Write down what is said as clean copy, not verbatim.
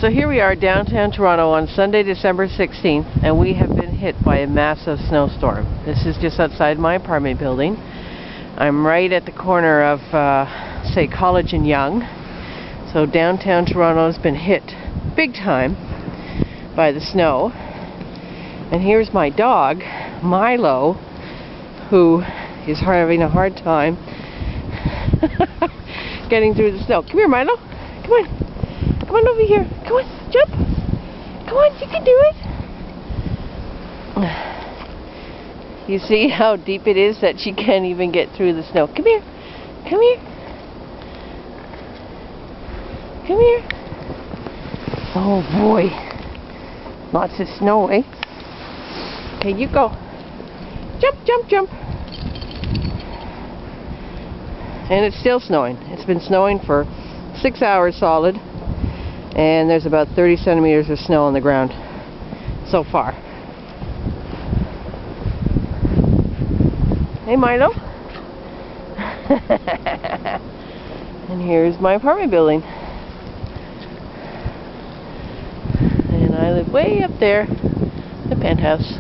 So here we are downtown Toronto on Sunday, December 16th, and we have been hit by a massive snowstorm. This is just outside my apartment building. I'm right at the corner of, say, College and Yonge. So downtown Toronto has been hit big time by the snow. And here's my dog, Milo, who is having a hard time getting through the snow. Come here, Milo. Come on. Come on over here. Come on, jump. Come on, you can do it. You see how deep it is that she can't even get through the snow. Come here. Come here. Come here. Oh boy. Lots of snow, eh? Okay, you go. Jump, jump, jump. And it's still snowing. It's been snowing for 6 hours solid. And there's about 30 centimeters of snow on the ground so far. Hey, Milo. And here's my apartment building. And I live way up there, the penthouse.